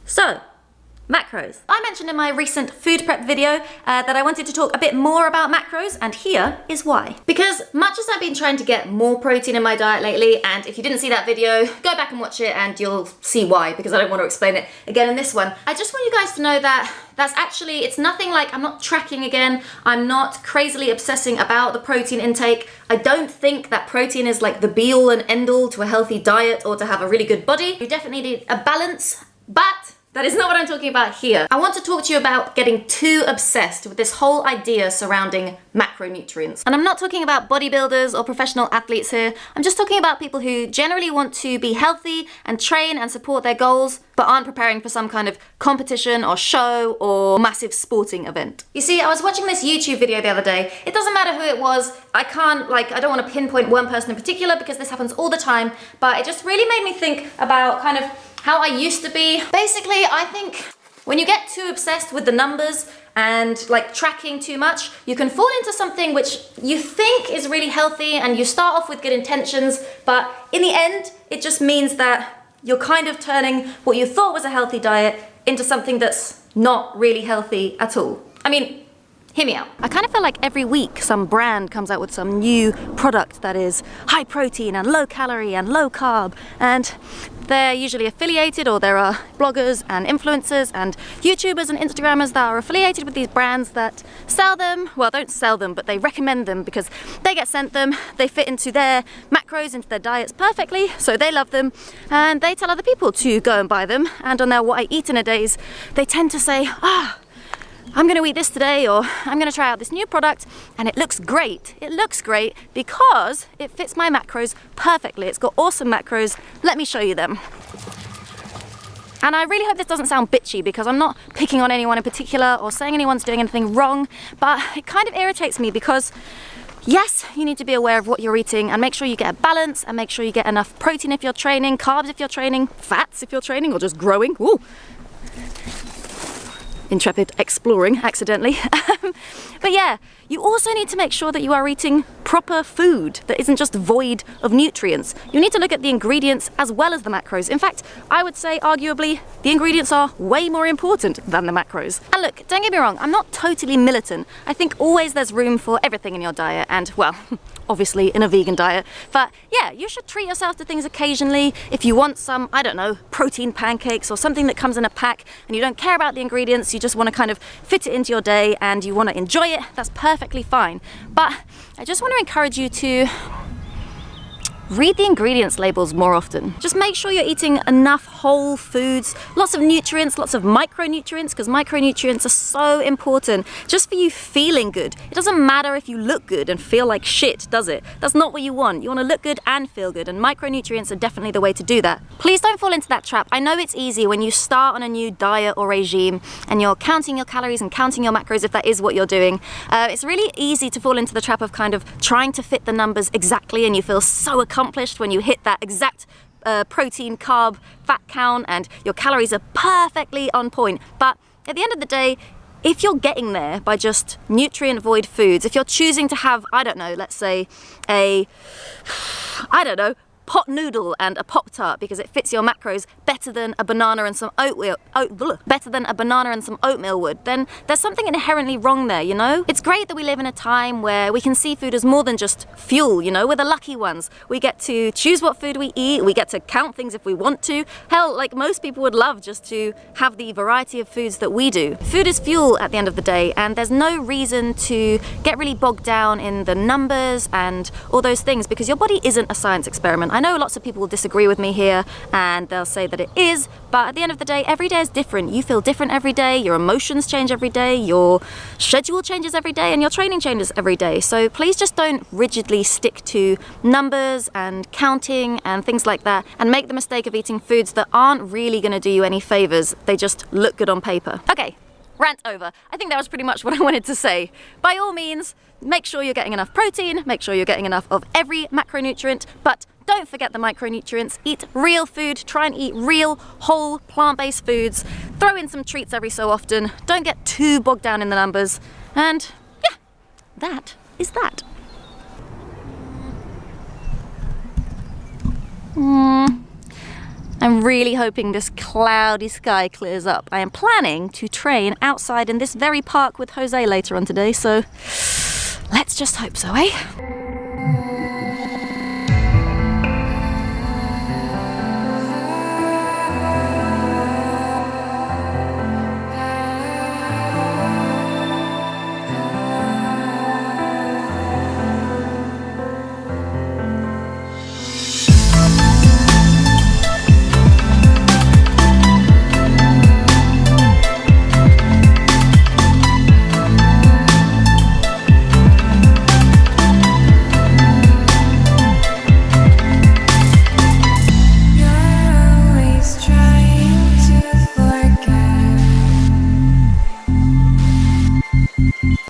So, macros. I mentioned in my recent food prep video that I wanted to talk a bit more about macros, and here is why. Because much as I've been trying to get more protein in my diet lately, and if you didn't see that video, go back and watch it and you'll see why, because I don't want to explain it again in this one. I just want you guys to know that that's actually, it's nothing like, I'm not tracking again, I'm not crazily obsessing about the protein intake. I don't think that protein is like the be all and end all to a healthy diet or to have a really good body. You definitely need a balance, but that is not what I'm talking about here. I want to talk to you about getting too obsessed with this whole idea surrounding macronutrients. And I'm not talking about bodybuilders or professional athletes here. I'm just talking about people who generally want to be healthy and train and support their goals, but aren't preparing for some kind of competition or show or massive sporting event. You see, I was watching this YouTube video the other day. It doesn't matter who it was. I don't want to pinpoint one person in particular because this happens all the time, but it just really made me think about kind of how I used to be. Basically, I think when you get too obsessed with the numbers and like tracking too much, you can fall into something which you think is really healthy and you start off with good intentions, but in the end, it just means that you're kind of turning what you thought was a healthy diet into something that's not really healthy at all. I mean, hear me out. I kind of feel like every week some brand comes out with some new product that is high protein and low calorie and low carb, and they're usually affiliated, or there are bloggers and influencers and YouTubers and Instagrammers that are affiliated with these brands that sell them. Well, don't sell them, but they recommend them because they get sent them, they fit into their macros, into their diets perfectly, so they love them, and they tell other people to go and buy them. And on their what I eat in a days, they tend to say, I'm gonna eat this today, or I'm gonna try out this new product, and it looks great. It looks great because it fits my macros perfectly. It's got awesome macros. Let me show you them. And I really hope this doesn't sound bitchy, because I'm not picking on anyone in particular or saying anyone's doing anything wrong, but it kind of irritates me because yes, you need to be aware of what you're eating and make sure you get a balance and make sure you get enough protein if you're training, carbs if you're training, fats if you're training or just growing. Ooh. Intrepid exploring accidentally. But yeah, you also need to make sure that you are eating proper food that isn't just void of nutrients. You need to look at the ingredients as well as the macros. In fact, I would say arguably the ingredients are way more important than the macros. And look, don't get me wrong, I'm not totally militant. I think always there's room for everything in your diet, and well, obviously in a vegan diet. But yeah, you should treat yourself to things occasionally. If you want some, I don't know, protein pancakes or something that comes in a pack and you don't care about the ingredients, you just want to kind of fit it into your day and you want to enjoy it, that's perfectly fine. But I just want to encourage you to read the ingredients labels more often. Just make sure you're eating enough whole foods, lots of nutrients, lots of micronutrients, because micronutrients are so important just for you feeling good. It doesn't matter if you look good and feel like shit, does it? That's not what you want. You want to look good and feel good, and micronutrients are definitely the way to do that. Please don't fall into that trap. I know it's easy when you start on a new diet or regime and you're counting your calories and counting your macros, if that is what you're doing. It's really easy to fall into the trap of kind of trying to fit the numbers exactly, and you feel so accomplished when you hit that exact protein, carb, fat count, and your calories are perfectly on point. But at the end of the day, if you're getting there by just nutrient void foods, if you're choosing to have, I don't know, let's say pot noodle and a Pop-Tart because it fits your macros better than a banana and some oatmeal, would, then there's something inherently wrong there, you know? It's great that we live in a time where we can see food as more than just fuel, you know? We're the lucky ones. We get to choose what food we eat, we get to count things if we want to. Hell, like most people would love just to have the variety of foods that we do. Food is fuel at the end of the day, and there's no reason to get really bogged down in the numbers and all those things, because your body isn't a science experiment. I know lots of people will disagree with me here and they'll say that it is, but at the end of the day, every day is different. You feel different every day, your emotions change every day, your schedule changes every day, and your training changes every day. So please just don't rigidly stick to numbers and counting and things like that and make the mistake of eating foods that aren't really going to do you any favors. They just look good on paper. Okay, rant over. I think that was pretty much what I wanted to say. By all means, make sure you're getting enough protein, make sure you're getting enough of every macronutrient, but don't forget the micronutrients. Eat real food, try and eat real, whole, plant-based foods. Throw in some treats every so often. Don't get too bogged down in the numbers. And yeah, that is that. I'm really hoping this cloudy sky clears up. I am planning to train outside in this very park with Jose later on today, so let's just hope so, eh?